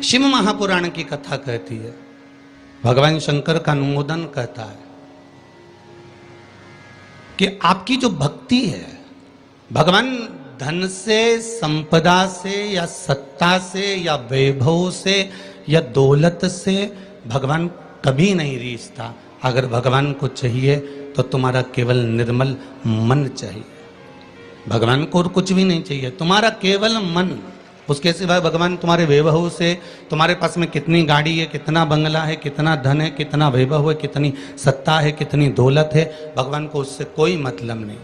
शिव महापुराण की कथा कहती है, भगवान शंकर का अनुमोदन कहता है कि आपकी जो भक्ति है, भगवान धन से, संपदा से या सत्ता से या वैभव से या दौलत से भगवान कभी नहीं रीझता। अगर भगवान को चाहिए तो तुम्हारा केवल निर्मल मन चाहिए। भगवान को और कुछ भी नहीं चाहिए, तुम्हारा केवल मन। उसके सिवाय भगवान तुम्हारे वैभव से, तुम्हारे पास में कितनी गाड़ी है, कितना बंगला है, कितना धन है, कितना वैभव है, कितनी सत्ता है, कितनी दौलत है, भगवान को उससे कोई मतलब नहीं।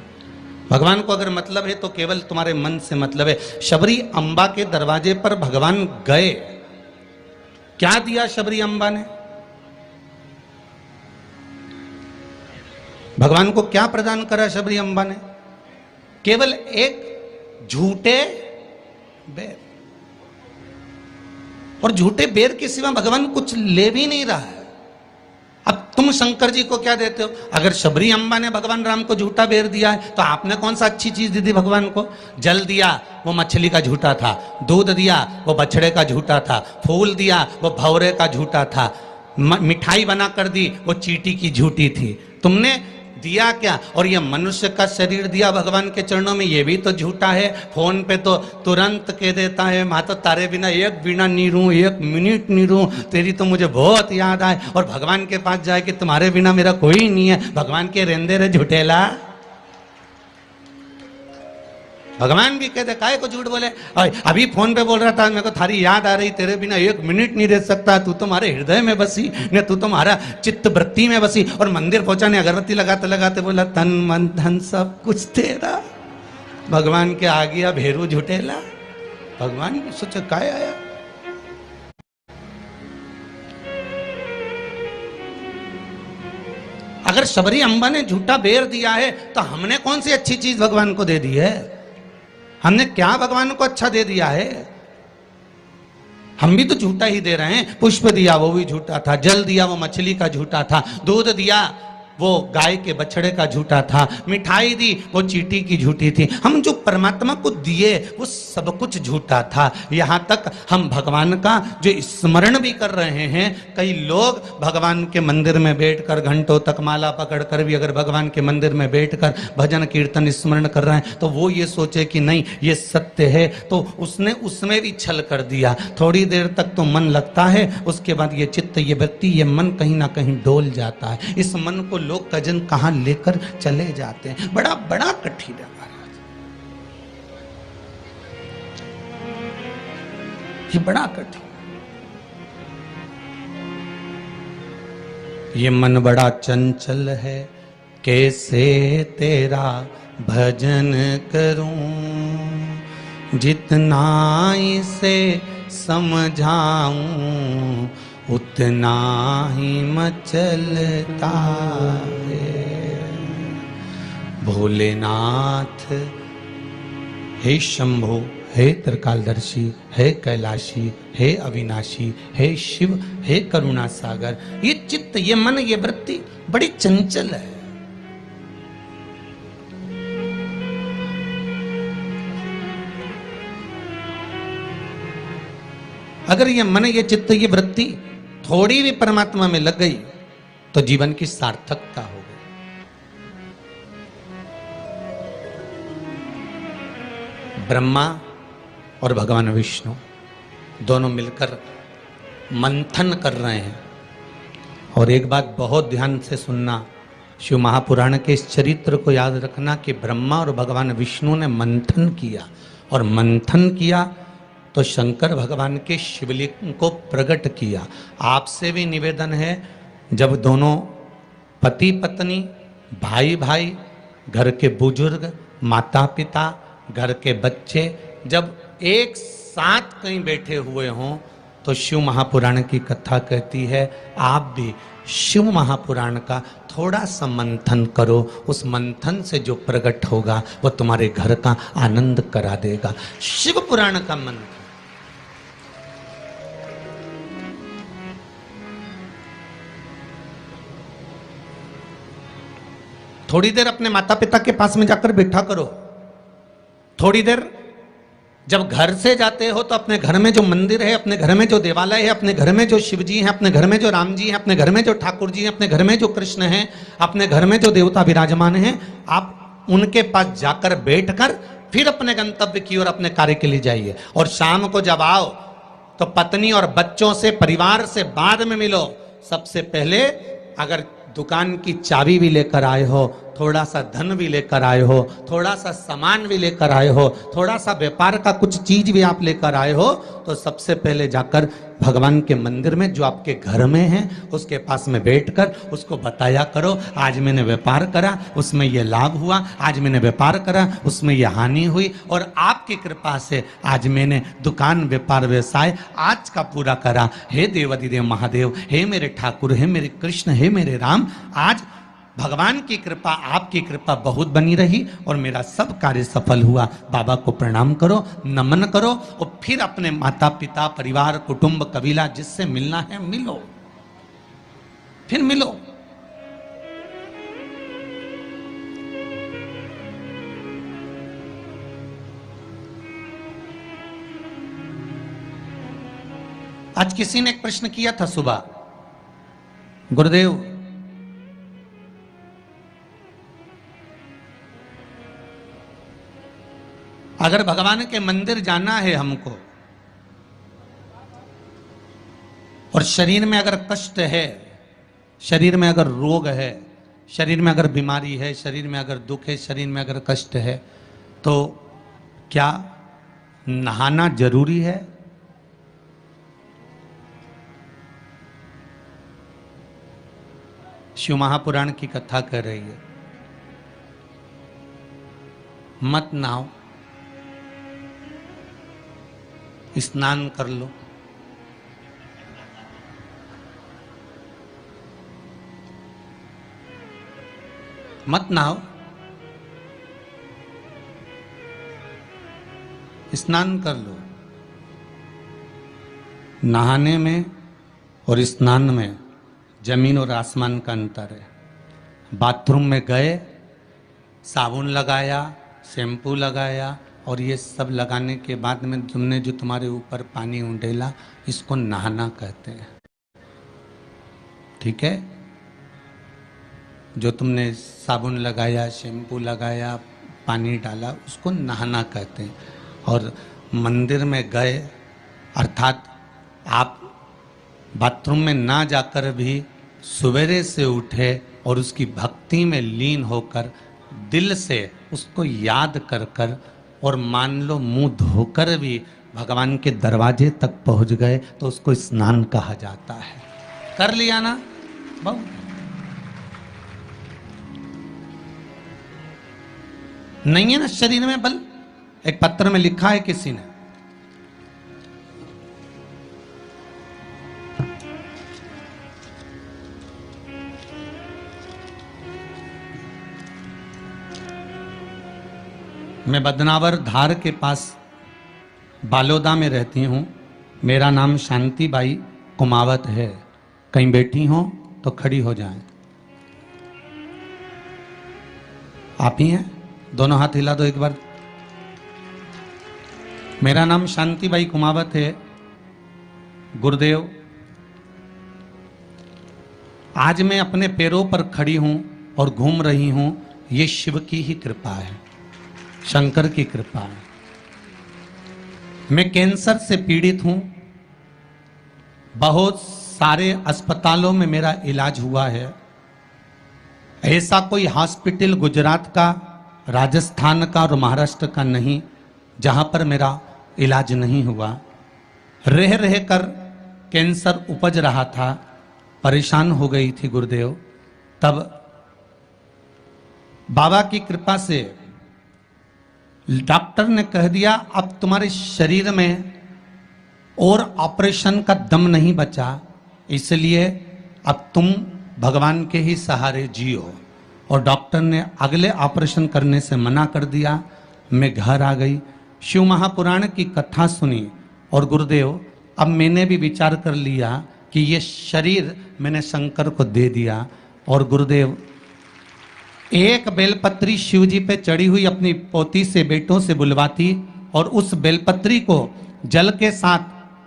भगवान को अगर मतलब है तो केवल तुम्हारे मन से मतलब है। शबरी अम्बा के दरवाजे पर भगवान गए, क्या दिया शबरी अम्बा ने? भगवान को क्या प्रदान करा शबरी अम्बा ने? केवल एक झूठे बेर। और झूठे बेर के सिवा भगवान कुछ ले भी नहीं रहा है। अब तुम शंकर जी को क्या देते हो? अगर शबरी अम्बा ने भगवान राम को झूठा बेर दिया है तो आपने कौन सा अच्छी चीज दी थी भगवान को? जल दिया, वो मछली का झूठा था। दूध दिया, वो बछड़े का झूठा था। फूल दिया, वो भौरे का झूठा था। मिठाई बना कर दी, वो चींटी की झूठी थी। तुमने दिया क्या? और ये मनुष्य का शरीर दिया भगवान के चरणों में, ये भी तो झूठा है। फोन पे तो तुरंत कह देता है, माता तारे बिना एक बिना नहीं रहूं, एक मिनट नहीं रहूं, तेरी तो मुझे बहुत याद आए। और भगवान के पास जाए कि तुम्हारे बिना मेरा कोई नहीं है। भगवान के रेंदे रे झूठेला। भगवान भी कहते काहे को झूठ बोले? अभी फोन पे बोल रहा था, मेरे को थारी याद आ रही, तेरे बिना एक मिनट नहीं रह सकता, तू तुम्हारे हृदय में बसी ने, तू तुम्हारा चित्त वृत्ति में बसी। और मंदिर पहुंचा ने अगरबत्ती लगाते लगाते बोला, तन मन धन सब कुछ तेरा। भगवान के आ गया भेरू झूठेला। भगवान सोचा काय आया। अगर शबरी अम्बा ने झूठा बेर दिया है तो हमने कौन सी अच्छी चीज भगवान को दे दी है? हमने क्या भगवान को अच्छा दे दिया है? हम भी तो झूठा ही दे रहे हैं। पुष्प दिया, वो भी झूठा था। जल दिया, वो मछली का झूठा था। दूध दिया, वो गाय के बछड़े का झूठा था। मिठाई दी, वो चींटी की झूठी थी। हम जो परमात्मा को दिए वो सब कुछ झूठा था। यहाँ तक हम भगवान का जो स्मरण भी कर रहे हैं, कई लोग भगवान के मंदिर में बैठकर घंटों तक माला पकड़कर भी अगर भगवान के मंदिर में बैठकर भजन कीर्तन स्मरण कर रहे हैं तो वो ये सोचे कि नहीं ये सत्य है, तो उसने उसमें भी छल कर दिया। थोड़ी देर तक तो मन लगता है, उसके बाद ये चित्त, ये वृत्ति, ये मन कहीं ना कहीं डोल जाता है। इस मन को लोग कजन कहां लेकर चले जाते हैं। बड़ा बड़ा कठिन है महाराज, ये बड़ा कठिन। ये मन बड़ा चंचल है, कैसे तेरा भजन करूं, जितना इसे समझाऊं उतना ही मचलता है। भोलेनाथ हे शंभो, हे त्रिकालदर्शी, हे कैलाशी, हे अविनाशी, हे शिव, हे करुणा सागर। ये चित्त, ये मन, ये वृत्ति बड़ी चंचल है। अगर ये मन, ये चित्त, ये वृत्ति थोड़ी भी परमात्मा में लग गई तो जीवन की सार्थकता हो गई। ब्रह्मा और भगवान विष्णु दोनों मिलकर मंथन कर रहे हैं। और एक बात बहुत ध्यान से सुनना, शिव महापुराण के इस चरित्र को याद रखना कि ब्रह्मा और भगवान विष्णु ने मंथन किया, और मंथन किया तो शंकर भगवान के शिवलिंग को प्रकट किया। आपसे भी निवेदन है, जब दोनों पति पत्नी, भाई भाई, घर के बुजुर्ग, माता पिता, घर के बच्चे जब एक साथ कहीं बैठे हुए हों तो शिव महापुराण की कथा कहती है आप भी शिव महापुराण का थोड़ा सा मंथन करो। उस मंथन से जो प्रकट होगा वो तुम्हारे घर का आनंद करा देगा। शिव पुराण का मंथन। थोड़ी देर अपने माता पिता के पास में जाकर बैठा करो, थोड़ी देर जब घर से जाते हो तो अपने घर में जो मंदिर है, अपने घर में जो देवालय है, अपने घर में जो शिव जी हैं, अपने घर में जो राम जी हैं, अपने घर में जो ठाकुर जी हैं, अपने घर में जो कृष्ण हैं, अपने घर में जो देवता विराजमान हैं, आप उनके पास जाकर बैठकर फिर अपने गंतव्य की ओर अपने कार्य के लिए जाइए। और शाम को जब आओ तो पत्नी और बच्चों से, परिवार से बाद में मिलो। सबसे पहले अगर दुकान की चाबी भी लेकर आए हो, थोड़ा सा धन भी लेकर आए हो, थोड़ा सा सामान भी लेकर आए हो, थोड़ा सा व्यापार का कुछ चीज भी आप लेकर आए हो, तो सबसे पहले जाकर भगवान के मंदिर में जो आपके घर में है उसके पास में बैठकर उसको बताया करो, आज मैंने व्यापार करा उसमें ये लाभ हुआ, आज मैंने व्यापार करा उसमें ये हानि हुई, और आपकी कृपा से आज मैंने दुकान व्यापार व्यवसाय आज का पूरा करा। हे देवाधिदेव महादेव, हे मेरे ठाकुर, हे मेरे कृष्ण, हे मेरे राम, आज भगवान की कृपा, आपकी कृपा बहुत बनी रही और मेरा सब कार्य सफल हुआ। बाबा को प्रणाम करो, नमन करो और फिर अपने माता पिता, परिवार, कुटुंब, कबीला जिससे मिलना है मिलो, फिर मिलो। आज किसी ने एक प्रश्न किया था सुबह, गुरुदेव अगर भगवान के मंदिर जाना है हमको और शरीर में अगर कष्ट है, शरीर में अगर रोग है, शरीर में अगर बीमारी है, शरीर में अगर दुख है, शरीर में अगर कष्ट है, तो क्या नहाना जरूरी है? शिव महापुराण की कथा कर रही है, मत नहाओ, स्नान कर लो। मत नहाओ, स्नान कर लो। नहाने में और स्नान में जमीन और आसमान का अंतर है। बाथरूम में गए, साबुन लगाया, शैम्पू लगाया और ये सब लगाने के बाद में तुमने जो तुम्हारे ऊपर पानी उंडेला, इसको नहाना कहते हैं। ठीक है? जो तुमने साबुन लगाया, शैम्पू लगाया, पानी डाला, उसको नहाना कहते हैं। और मंदिर में गए अर्थात आप बाथरूम में ना जाकर भी सवेरे से उठे और उसकी भक्ति में लीन होकर दिल से उसको याद कर कर और मान लो मुंह धोकर भी भगवान के दरवाजे तक पहुंच गए तो उसको स्नान कहा जाता है। कर लिया ना बहुत। नहीं है ना शरीर में बल? एक पत्र में लिखा है किसी ने, मैं बदनावर धार के पास बालोदा में रहती हूँ। मेरा नाम शांति बाई कुमावत है। कहीं बैठी हो तो खड़ी हो जाएं। आप ही हैं? दोनों हाथ हिला दो एक बार। मेरा नाम शांति बाई कुमावत है। गुरुदेव, आज मैं अपने पैरों पर खड़ी हूं और घूम रही हूं, ये शिव की ही कृपा है, शंकर की कृपा है। मैं कैंसर से पीड़ित हूं, बहुत सारे अस्पतालों में मेरा इलाज हुआ है। ऐसा कोई हॉस्पिटल गुजरात का, राजस्थान का और महाराष्ट्र का नहीं जहां पर मेरा इलाज नहीं हुआ। रह रह कर कैंसर उपज रहा था, परेशान हो गई थी गुरुदेव। तब बाबा की कृपा से डॉक्टर ने कह दिया अब तुम्हारे शरीर में और ऑपरेशन का दम नहीं बचा, इसलिए अब तुम भगवान के ही सहारे जियो। और डॉक्टर ने अगले ऑपरेशन करने से मना कर दिया। मैं घर आ गई, शिव महापुराण की कथा सुनी और गुरुदेव अब मैंने भी विचार कर लिया कि ये शरीर मैंने शंकर को दे दिया। और गुरुदेव एक बेलपत्री शिव जी पे चढ़ी हुई अपनी पोती से, बेटों से बुलवाती और उस बेलपत्री को जल के साथ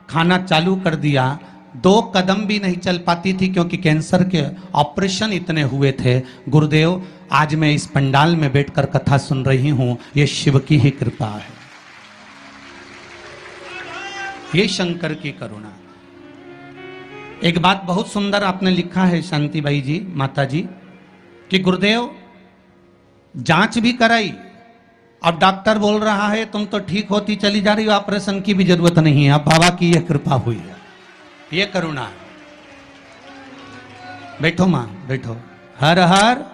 खाना चालू कर दिया, 2 कदम भी नहीं चल पाती थी क्योंकि कैंसर के ऑपरेशन इतने हुए थे। गुरुदेव, आज मैं इस पंडाल में बैठकर कथा सुन रही हूं, ये शिव की ही कृपा है, ये शंकर की करुणा। एक बात बहुत सुंदर आपने लिखा है शांतिबाई जी, माता जी, कि गुरुदेव जांच भी कराई, अब डॉक्टर बोल रहा है तुम तो ठीक होती चली जा रही हो, ऑपरेशन की भी जरूरत नहीं है। अब बाबा की यह कृपा हुई है, ये करुणा है। बैठो मां, बैठो। हर हर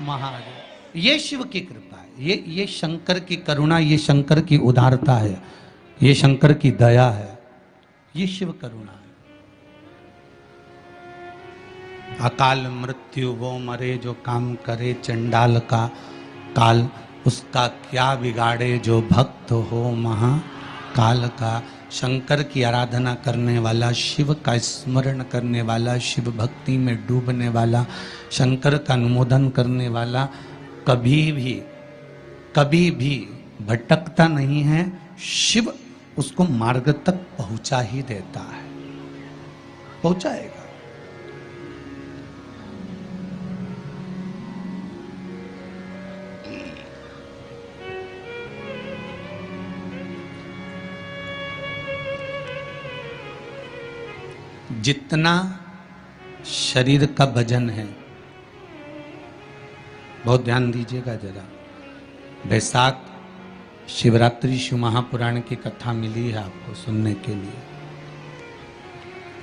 महादेव। ये शिव की कृपा है, ये शंकर की करुणा, ये शंकर की उदारता है, ये शंकर की दया है, ये शिव करुणा है। अकाल मृत्यु वो मरे जो काम करे, चंडाल का काल उसका क्या बिगाड़े, जो भक्त हो महाकाल का। शंकर की आराधना करने वाला, शिव का स्मरण करने वाला, शिव भक्ति में डूबने वाला, शंकर का अनुमोदन करने वाला कभी भी भटकता नहीं है। शिव उसको मार्ग तक पहुंचा ही देता है, पहुंचाएगा। जितना शरीर का वजन है, बहुत ध्यान दीजिएगा जरा। बैसाख शिवरात्रि शिव महापुराण की कथा मिली है आपको सुनने के लिए,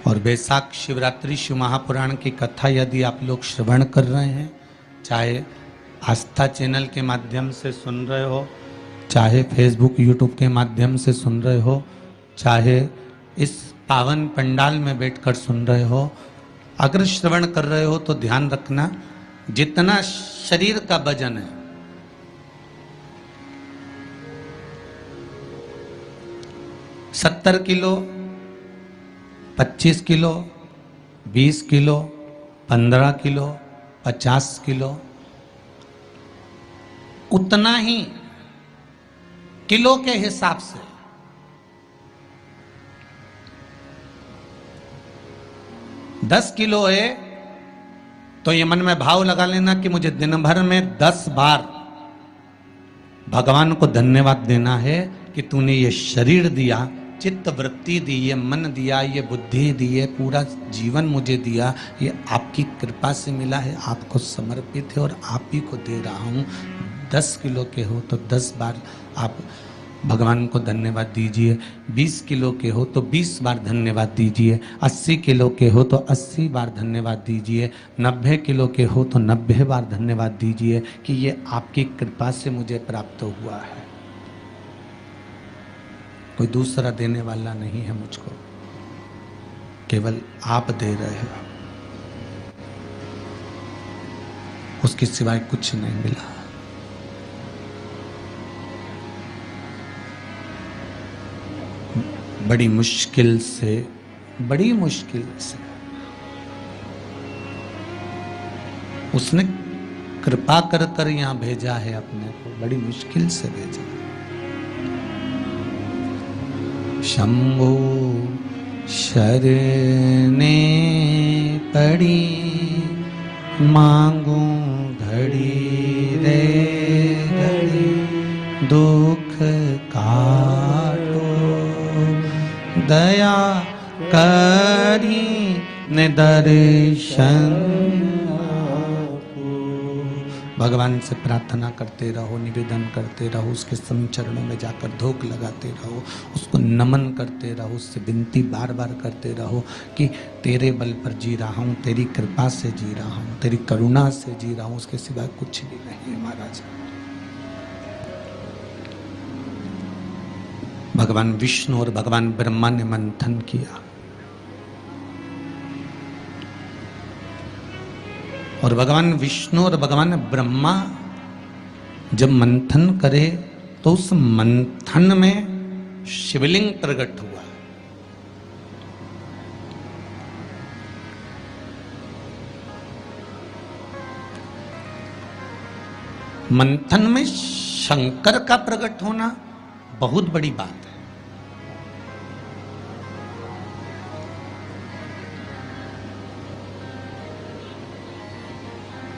और बैसाख शिवरात्रि शिव महापुराण की कथा यदि आप लोग श्रवण कर रहे हैं, चाहे आस्था चैनल के माध्यम से सुन रहे हो, चाहे फेसबुक यूट्यूब के माध्यम से सुन रहे हो, चाहे इस पावन पंडाल में बैठकर सुन रहे हो, अगर श्रवण कर रहे हो तो ध्यान रखना, जितना शरीर का वजन है, सत्तर kilo, 25 kilo, 20 kilo, 15 kilo, 50 kilo, उतना ही किलो के हिसाब से 10 किलो है तो ये मन में भाव लगा लेना कि मुझे दिन भर में 10 बार भगवान को धन्यवाद देना है कि तूने ये शरीर दिया, चित्त वृत्ति दी, ये मन दिया, ये बुद्धि दी, ये पूरा जीवन मुझे दिया, ये आपकी कृपा से मिला है, आपको समर्पित है और आप ही को दे रहा हूँ। 10 किलो के हो तो 10 बार आप भगवान को धन्यवाद दीजिए, 20 किलो के हो तो 20 बार धन्यवाद दीजिए, 80 किलो के हो तो 80 बार धन्यवाद दीजिए, 90 किलो के हो तो 90 बार धन्यवाद दीजिए कि ये आपकी कृपा से मुझे प्राप्त हुआ है, कोई दूसरा देने वाला नहीं है मुझको, केवल आप दे रहे हो, उसके सिवाय कुछ नहीं मिला। बड़ी मुश्किल से उसने कृपा कर कर यहां भेजा है अपने को, बड़ी मुश्किल से भेजा। शंभो शरणे पड़ी, मांगू घड़ी रे घड़ी, दुख काटो दया करी ने दर्शन। भगवान से प्रार्थना करते रहो, निवेदन करते रहो, उसके चरणों में जाकर धूप लगाते रहो, उसको नमन करते रहो, उससे विनती बार बार करते रहो कि तेरे बल पर जी रहा हूँ, तेरी कृपा से जी रहा हूँ, तेरी करुणा से जी रहा हूँ, उसके सिवाय कुछ भी नहीं है महाराज। भगवान विष्णु और भगवान ब्रह्मा ने मंथन किया और भगवान विष्णु और भगवान ब्रह्मा जब मंथन करे तो उस मंथन में शिवलिंग प्रकट हुआ। मंथन में शंकर का प्रकट होना, बहुत बड़ी बात है।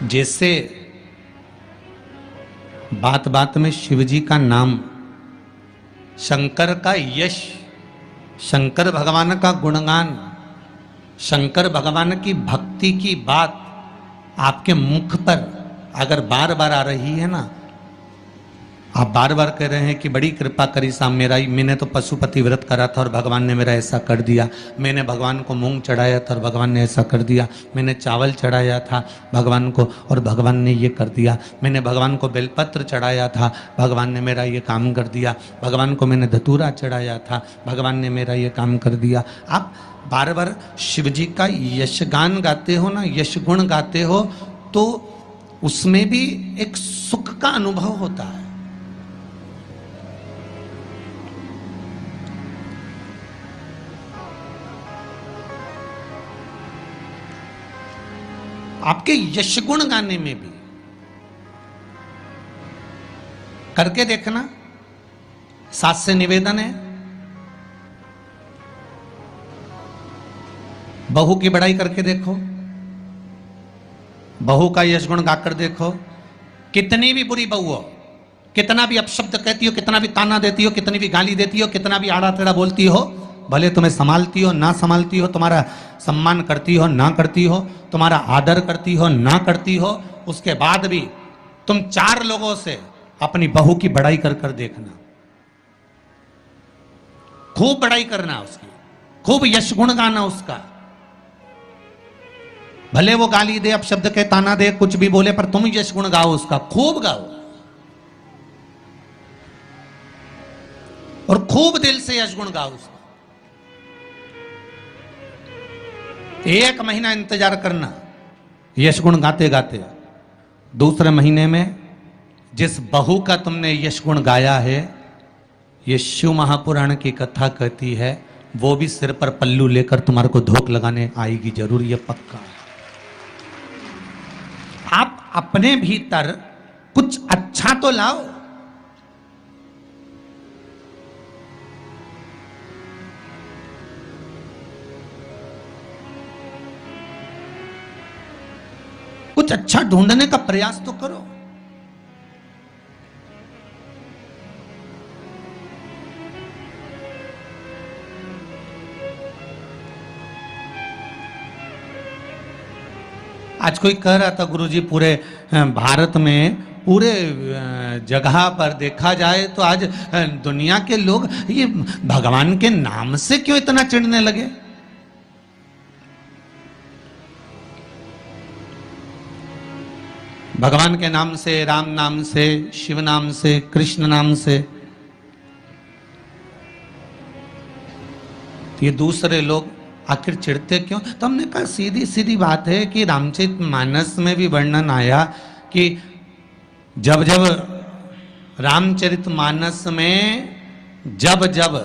जैसे बात बात में शिव जी का नाम, शंकर का यश, शंकर भगवान का गुणगान, शंकर भगवान की भक्ति की बात आपके मुख पर अगर बार बार आ रही है ना, आप बार बार कह रहे हैं कि बड़ी कृपा करी साहब, मैंने तो पशुपति व्रत करा था और भगवान ने मेरा ऐसा कर दिया, मैंने भगवान को मूंग चढ़ाया था और भगवान ने ऐसा कर दिया, मैंने चावल चढ़ाया था भगवान को और भगवान ने ये कर दिया, मैंने भगवान को बेलपत्र चढ़ाया था, भगवान ने मेरा ये काम कर दिया, भगवान को मैंने धतूरा चढ़ाया था, भगवान ने मेरा ये काम कर दिया। आप बार बार शिव जी का यशगान गाते हो ना, यश गुण गाते हो, तो उसमें भी एक सुख का अनुभव होता है। आपके यश गुण गाने में भी करके देखना। सास से निवेदन है, बहू की बड़ाई करके देखो, बहू का यश गुण गाकर देखो। कितनी भी बुरी बहू हो, कितना भी अपशब्द कहती हो, कितना भी ताना देती हो, कितनी भी गाली देती हो, कितना भी आड़ा टेढ़ा बोलती हो, भले तुम्हें संभालती हो ना संभालती हो, तुम्हारा सम्मान करती हो ना करती हो, तुम्हारा आदर करती हो ना करती हो, उसके बाद भी तुम 4 लोगों से अपनी बहू की बड़ाई कर कर देखना। खूब बड़ाई करना उसकी, खूब यश गुण गाना उसका। भले वो गाली दे, अपशब्द के ताना दे, कुछ भी बोले, पर तुम यश गुण गाओ उसका, खूब गाओ और खूब दिल से यश गुण गाओ उसका। 1 महीना इंतजार करना यश गुण गाते गाते। दूसरे महीने में जिस बहू का तुमने यश गुण गाया है, ये शिव महापुराण की कथा कहती है, वो भी सिर पर पल्लू लेकर तुम्हारे को धोख लगाने आएगी जरूर, ये पक्का। आप अपने भीतर कुछ अच्छा तो लाओ। कुछ अच्छा ढूंढने का प्रयास तो करो। आज कोई कह रहा था गुरुजी, पूरे भारत में, पूरे जगह पर देखा जाए तो आज दुनिया के लोग ये भगवान के नाम से क्यों इतना चिढ़ने लगे। भगवान के नाम से, राम नाम से, शिव नाम से, कृष्ण नाम से, ये दूसरे लोग आखिर चिढ़ते क्यों? तो हमने कहा सीधी सीधी बात है कि रामचरितमानस में भी वर्णन आया कि जब जब रामचरितमानस में जब जब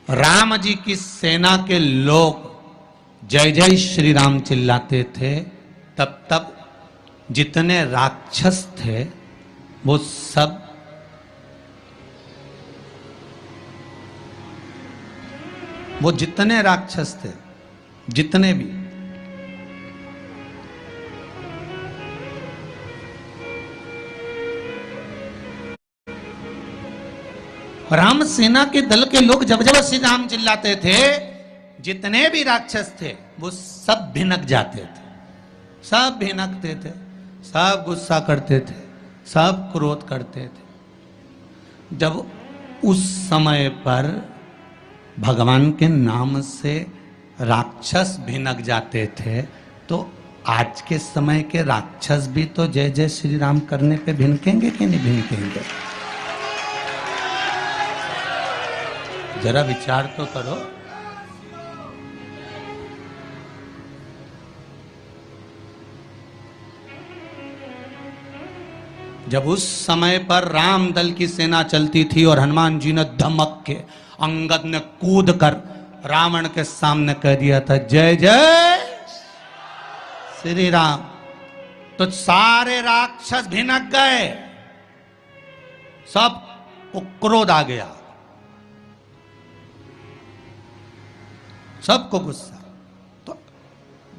राम जी की सेना के लोग जय जय श्री राम चिल्लाते थे, तब तब जितने राक्षस थे वो सब जितने राक्षस थे, जितने भी, राम सेना के दल के लोग जब जब श्री राम चिल्लाते थे, जितने भी राक्षस थे वो सब भिनक जाते थे, सब भिनकते थे, सब गुस्सा करते थे, सब क्रोध करते थे। जब उस समय पर भगवान के नाम से राक्षस भिनक जाते थे, तो आज के समय के राक्षस भी तो जय जय श्री राम करने पे भिनकेंगे कि नहीं भिनकेंगे? जरा विचार तो करो। जब उस समय पर राम दल की सेना चलती थी और हनुमान जी ने धमक के, अंगद ने कूद कर रावण के सामने कह दिया था जय जय श्री राम, तो सारे राक्षस भिनक गए, सब वो क्रोध आ गया, सबको गुस्सा। तो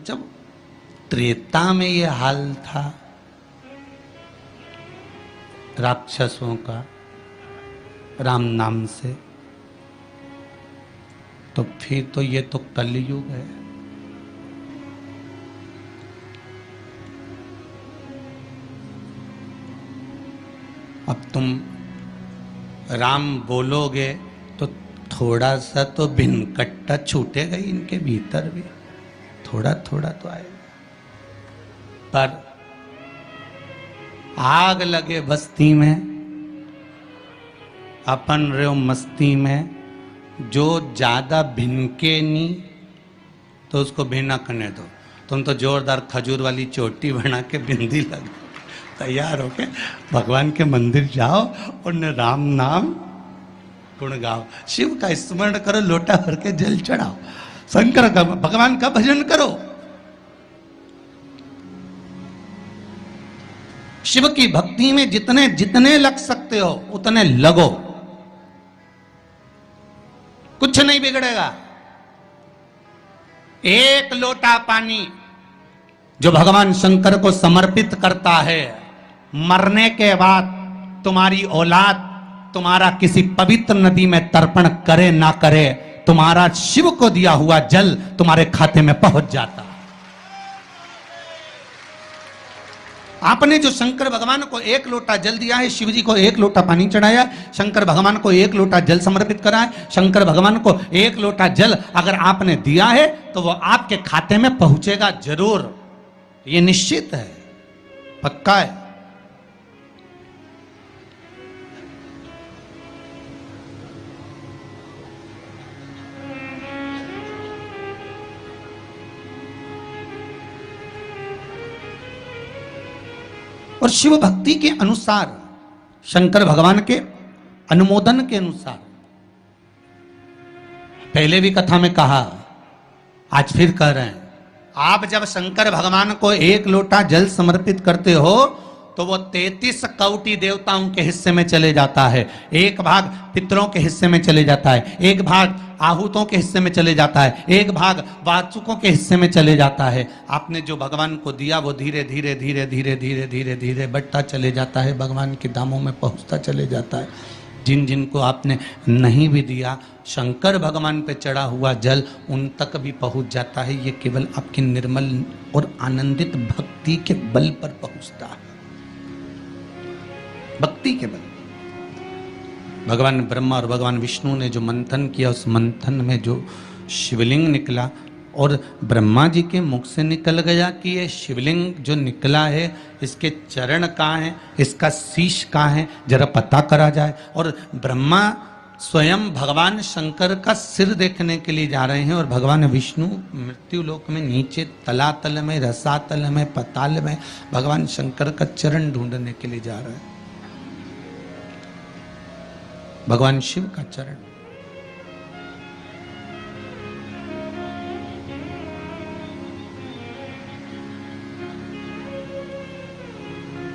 जब त्रेता में ये हाल था राक्षसों का राम नाम से, तो फिर तो ये तो कलयुग है। अब तुम राम बोलोगे तो थोड़ा सा तो भिनकट्टा छूटेगा ही इनके भीतर भी, थोड़ा थोड़ा तो आएगा। पर आग लगे बस्ती में, अपन रहो मस्ती में, जो ज्यादा भिनके नहीं तो उसको भिनकने दो। तुम तो जोरदार खजूर वाली चोटी बना के बिंदी लग तैयार होके भगवान के मंदिर जाओ और राम नाम गुण गाओ, शिव का स्मरण करो, लोटा भर के जल चढ़ाओ, शंकर का भगवान का भजन करो। शिव की भक्ति में जितने जितने लग सकते हो उतने लगो, कुछ नहीं बिगड़ेगा। एक लोटा पानी जो भगवान शंकर को समर्पित करता है, मरने के बाद तुम्हारी औलाद तुम्हारा किसी पवित्र नदी में तर्पण करे ना करे, तुम्हारा शिव को दिया हुआ जल तुम्हारे खाते में पहुंच जाता। आपने जो शंकर भगवान को एक लोटा जल दिया है, शिव जी को एक लोटा पानी चढ़ाया, शंकर भगवान को एक लोटा जल समर्पित करा है, शंकर भगवान को एक लोटा जल अगर आपने दिया है तो वो आपके खाते में पहुंचेगा जरूर, ये निश्चित है, पक्का है। और शिव भक्ति के अनुसार, शंकर भगवान के अनुमोदन के अनुसार, पहले भी कथा में कहा, आज फिर कह रहे हैं, आप जब शंकर भगवान को एक लोटा जल समर्पित करते हो तो वो 33 कौटि देवताओं के हिस्से में चले जाता है, एक भाग पितरों के हिस्से में चले जाता है, एक भाग आहूतों के हिस्से में चले जाता है, एक भाग वाचुकों के हिस्से में चले जाता है। आपने जो भगवान को दिया वो धीरे धीरे धीरे धीरे धीरे धीरे धीरे बढ़ता चले जाता है, भगवान के धामों में पहुंचता चले जाता है। जिन जिन को आपने नहीं भी दिया, शंकर भगवान पे चढ़ा हुआ जल उन तक भी पहुंच जाता है। ये केवल आपकी निर्मल और आनंदित भक्ति के बल पर पहुंचता है, भक्ति के बल। भगवान ब्रह्मा और भगवान विष्णु ने जो मंथन किया, उस मंथन में जो शिवलिंग निकला, और ब्रह्मा जी के मुख से निकल गया कि ये शिवलिंग जो निकला है इसके चरण कहाँ हैं, इसका शीश कहाँ है, जरा पता करा जाए। और ब्रह्मा स्वयं भगवान शंकर का सिर देखने के लिए जा रहे हैं, और भगवान विष्णु मृत्यु लोक में नीचे तलातल में, रसातल में, पताल में भगवान शंकर का चरण ढूंढने के लिए जा रहे हैं, भगवान शिव का चरण।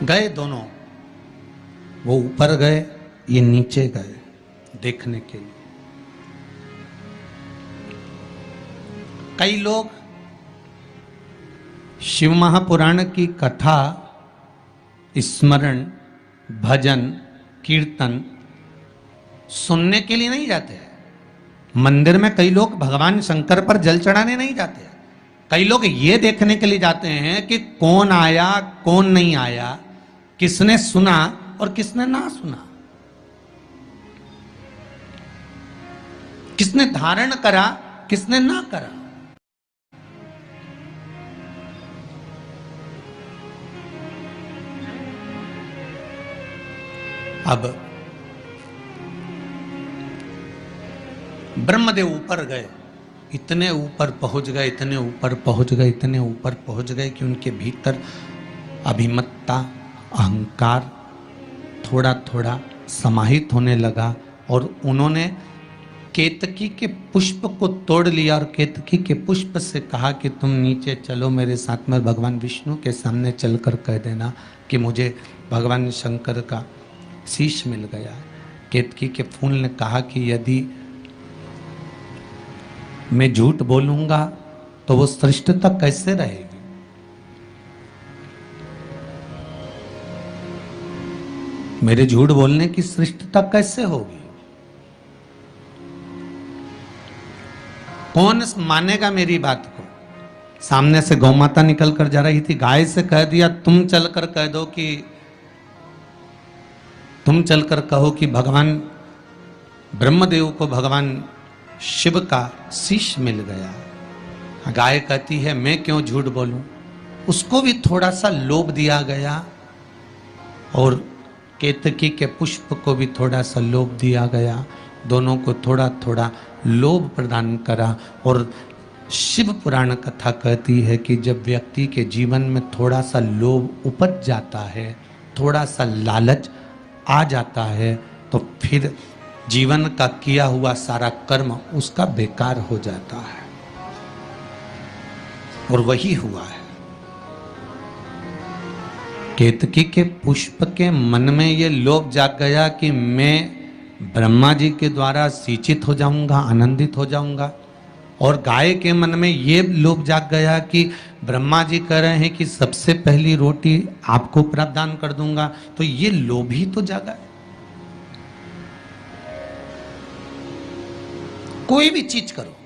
गए दोनों, वो ऊपर गए, ये नीचे गए देखने के लिए। कई लोग शिव महापुराण की कथा, स्मरण, भजन, कीर्तन सुनने के लिए नहीं जाते हैं। मंदिर में कई लोग भगवान शंकर पर जल चढ़ाने नहीं जाते हैं। कई लोग ये देखने के लिए जाते हैं कि कौन आया कौन नहीं आया, किसने सुना और किसने ना सुना, किसने धारण करा किसने ना करा। अब ब्रह्मदेव ऊपर गए, इतने ऊपर पहुंच गए, इतने ऊपर पहुंच गए, इतने ऊपर पहुंच गए कि उनके भीतर अभिमत्ता, अहंकार थोड़ा थोड़ा समाहित होने लगा, और उन्होंने केतकी के पुष्प को तोड़ लिया और केतकी के पुष्प से कहा कि तुम नीचे चलो मेरे साथ में, भगवान विष्णु के सामने चलकर कह देना कि मुझे भगवान शंकर का शीश मिल गया है। केतकी के फूल ने कहा कि यदि मैं झूठ बोलूंगा तो वो श्रेष्ठता कैसे रहेगी? मेरे झूठ बोलने की श्रेष्ठता कैसे होगी? कौन मानेगा मेरी बात को? सामने से गौ माता निकल कर जा रही थी, गाय से कह दिया तुम चलकर कह दो कि तुम चलकर कहो कि भगवान ब्रह्मदेव को भगवान शिव का शीश मिल गया। गाय कहती है मैं क्यों झूठ बोलूं? उसको भी थोड़ा सा लोभ दिया गया और केतकी के पुष्प को भी थोड़ा सा लोभ दिया गया। दोनों को थोड़ा थोड़ा लोभ प्रदान करा। और शिव पुराण कथा कहती है कि जब व्यक्ति के जीवन में थोड़ा सा लोभ उपज जाता है, थोड़ा सा लालच आ जाता है, तो फिर जीवन का किया हुआ सारा कर्म उसका बेकार हो जाता है। और वही हुआ है। केतकी के पुष्प के मन में ये लोभ जाग गया कि मैं ब्रह्मा जी के द्वारा सिंचित हो जाऊंगा, आनंदित हो जाऊंगा। और गाय के मन में ये लोभ जाग गया कि ब्रह्मा जी कह रहे हैं कि सबसे पहली रोटी आपको प्रदान कर दूंगा, तो ये लोभ ही तो जागा। कोई भी चीज करो,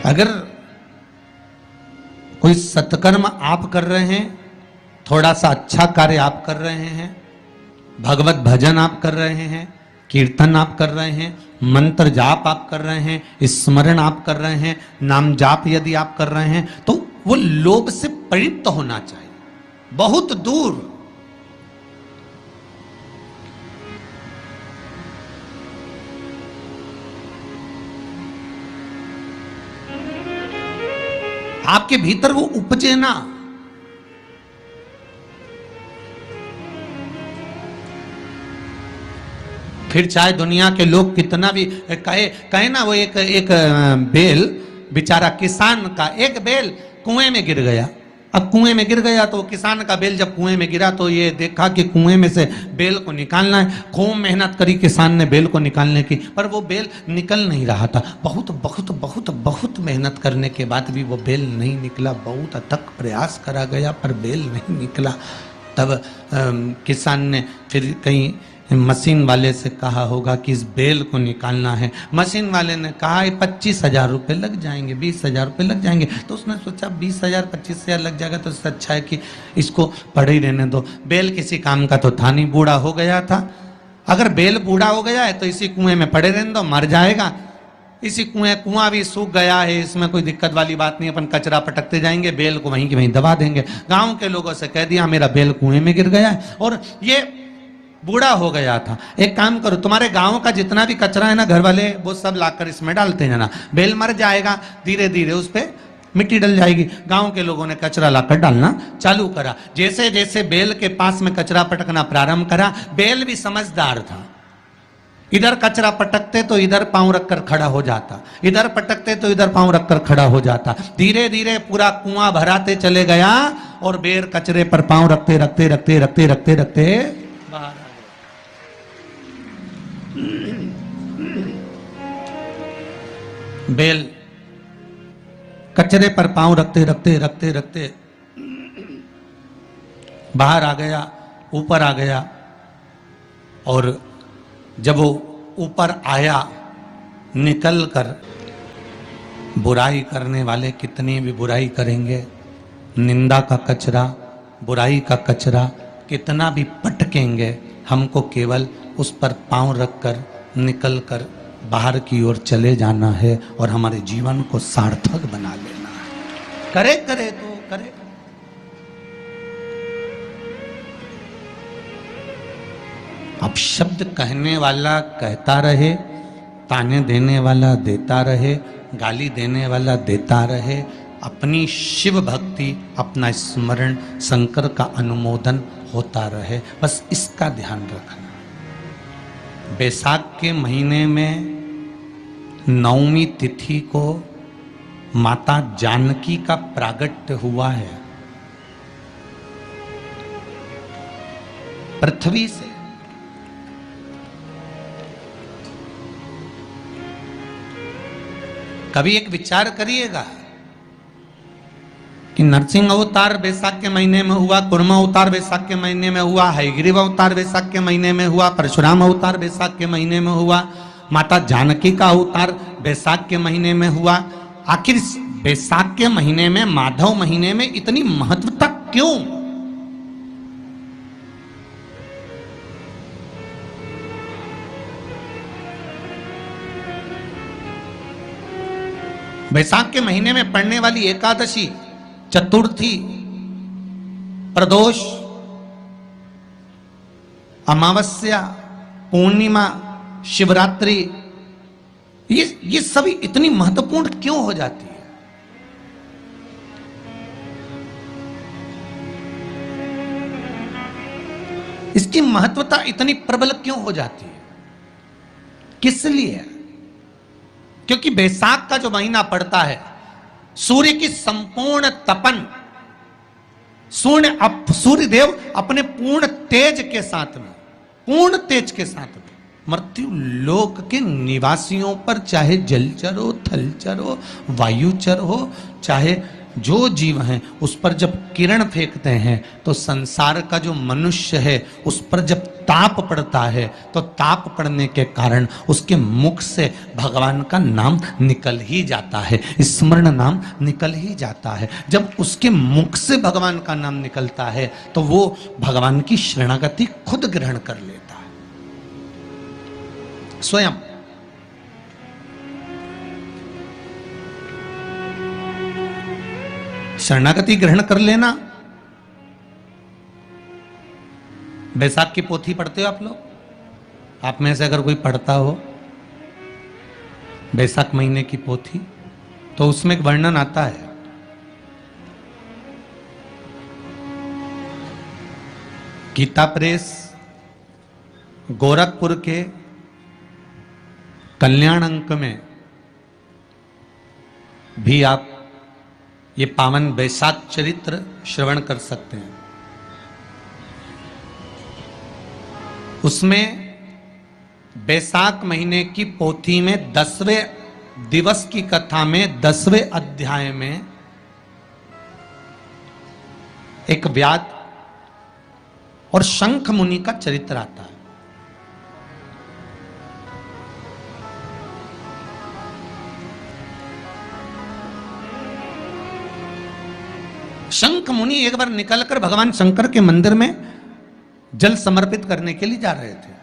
अगर कोई सत्कर्म आप कर रहे हैं, थोड़ा सा अच्छा कार्य आप कर रहे हैं, भगवत भजन आप कर रहे हैं, कीर्तन आप कर रहे हैं, मंत्र जाप आप कर रहे हैं, स्मरण आप कर रहे हैं, नाम जाप यदि आप कर रहे हैं, तो वो लोभ से परिप्त होना चाहिए, बहुत दूर। आपके भीतर वो उपजे ना। फिर चाहे दुनिया के लोग कितना भी कहे ना, वो एक बेल बेचारा किसान का एक बेल कुएं में गिर गया। अब कुएं में गिर गया तो किसान का बेल जब कुएं में गिरा तो ये देखा कि कुएं में से बेल को निकालना है। खूब मेहनत करी किसान ने बेल को निकालने की, पर वो बेल निकल नहीं रहा था। बहुत बहुत बहुत बहुत मेहनत करने के बाद भी वो बेल नहीं निकला। बहुत अथक प्रयास करा गया पर बेल नहीं निकला। तब किसान ने फिर कहीं मशीन वाले से कहा होगा कि इस बेल को निकालना है। मशीन वाले ने कहा 25,000 रुपये लग जाएंगे, 20,000 रुपये लग जाएंगे। तो उसने सोचा 20,000 25,000 लग जाएगा तो इससे अच्छा है कि इसको पड़े ही रहने दो। बेल किसी काम का तो था नहीं, बूढ़ा हो गया था। अगर बेल बूढ़ा हो गया है तो इसी कुएं में पड़े रहने दो, मर जाएगा। इसी कुआं भी सूख गया है, इसमें कोई दिक्कत वाली बात नहीं, अपन कचरा पटकते जाएंगे, बेल को वहीं की वहीं दबा देंगे। गाँव के लोगों से कह दिया मेरा बेल कुएं में गिर गया है और ये बूढ़ा हो गया था। एक काम करो, तुम्हारे गांव का जितना भी कचरा है ना, घर वाले वो सब लाकर इसमें डालते हैं ना, बेल मर जाएगा, धीरे धीरे उस पे मिट्टी डल जाएगी। गांव के लोगों ने कचरा लाकर डालना चालू करा। जैसे जैसे बेल के पास में कचरा पटकना प्रारंभ करा, बेल भी समझदार था। इधर कचरा पटकते तो इधर पांव रखकर खड़ा हो जाता, इधर पटकते तो इधर पांव रखकर खड़ा हो जाता। धीरे धीरे पूरा कुआं भराते चले गया और बेर कचरे पर पांव रखते रखते रखते रखते रखते रखते बाहर। बेल कचरे पर पांव रखते रखते रखते रखते बाहर आ गया, ऊपर आ गया। और जब वो ऊपर आया, निकल कर, बुराई करने वाले कितनी भी बुराई करेंगे, निंदा का कचरा, बुराई का कचरा कितना भी पटकेंगे, हमको केवल उस पर पांव रखकर निकल कर बाहर की ओर चले जाना है और हमारे जीवन को सार्थक बना लेना है। करे करे तो करे। अब शब्द कहने वाला कहता रहे, ताने देने वाला देता रहे, गाली देने वाला देता रहे। अपनी शिव भक्ति, अपना स्मरण, शंकर का अनुमोदन होता रहे, बस इसका ध्यान रखना। बैसाख के महीने में 9वीं तिथि को माता जानकी का प्रागट्य हुआ है। पृथ्वी से। कभी एक विचार करिएगा कि नरसिंह अवतार बैसाख के महीने में हुआ, कुर्म अवतार बैसाख के महीने में हुआ, हयग्रीव अवतार बैसाख के महीने में हुआ, परशुराम अवतार बैसाख के महीने में हुआ, माता जानकी का अवतार बैसाख के महीने में हुआ। आखिर बैसाख के महीने में, माधव महीने में इतनी महत्वता क्यों? बैसाख के महीने में पड़ने वाली एकादशी, चतुर्थी, प्रदोष, अमावस्या, पूर्णिमा, शिवरात्रि, ये सभी इतनी महत्वपूर्ण क्यों हो जाती है? इसकी महत्वता इतनी प्रबल क्यों हो जाती है? किस लिए? क्योंकि बैसाख का जो महीना पड़ता है, सूर्य की संपूर्ण तपन, सूर्य देव अपने पूर्ण तेज के साथ में, पूर्ण तेज के साथ में मृत्यु लोक के निवासियों पर, चाहे जलचर हो, थलचर हो, वायुचर हो, चाहे जो जीव हैं, उस पर जब किरण फेंकते हैं तो संसार का जो मनुष्य है उस पर जब ताप पड़ता है तो ताप पड़ने के कारण उसके मुख से भगवान का नाम निकल ही जाता है, स्मरण नाम निकल ही जाता है। जब उसके मुख से भगवान का नाम निकलता है तो वो भगवान की शरणागति खुद ग्रहण कर लेता है स्वयं। शरणागति ग्रहण कर लेना। बैसाख की पोथी पढ़ते हो आप लोग? आप में से अगर कोई पढ़ता हो बैसाख महीने की पोथी, तो उसमें एक वर्णन आता है गीता प्रेस गोरखपुर के कल्याण अंक में भी आप ये पावन बैसाख चरित्र श्रवण कर सकते हैं। उसमें बैसाख महीने की पोथी में 10वें दिवस की कथा में 10वें अध्याय में एक व्याध और शंख मुनि का चरित्र आता है। शंख मुनि एक बार निकलकर भगवान शंकर के मंदिर में जल समर्पित करने के लिए जा रहे थे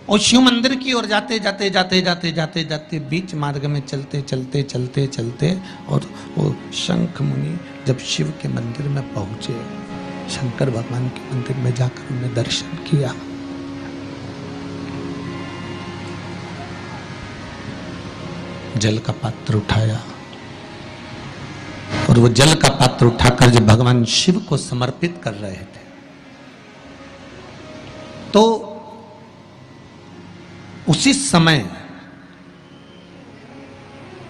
और शिव मंदिर की ओर जाते जाते जाते जाते जाते जाते बीच मार्ग में चलते चलते चलते चलते और वो शंख मुनि जब शिव के मंदिर में पहुंचे, शंकर भगवान के मंदिर में जाकर उन्हें दर्शन किया, जल का पात्र उठाया और वो जल का पात्र उठाकर जब भगवान शिव को समर्पित कर रहे थे तो उसी समय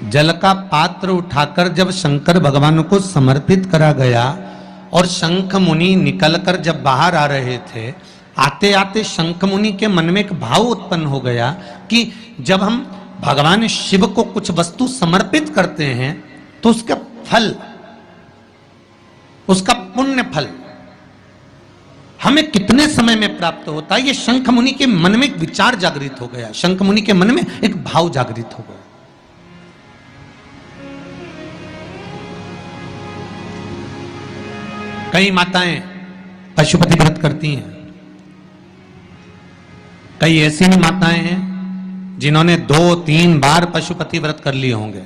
जल का पात्र उठाकर जब शंकर भगवान को समर्पित करा गया और शंख मुनि निकलकर जब बाहर आ रहे थे, आते आते शंख मुनि के मन में एक भाव उत्पन्न हो गया कि जब हम भगवान शिव को कुछ वस्तु समर्पित करते हैं तो उसका फल, उसका पुण्य फल हमें कितने समय में प्राप्त होता है। ये शंख मुनि के मन में एक विचार जागृत हो गया, शंख मुनि के मन में एक भाव जागृत हो गया। कई माताएं पशुपति व्रत करती हैं, कई ऐसी भी माताएं हैं जिन्होंने 2-3 बार पशुपति व्रत कर लिए होंगे।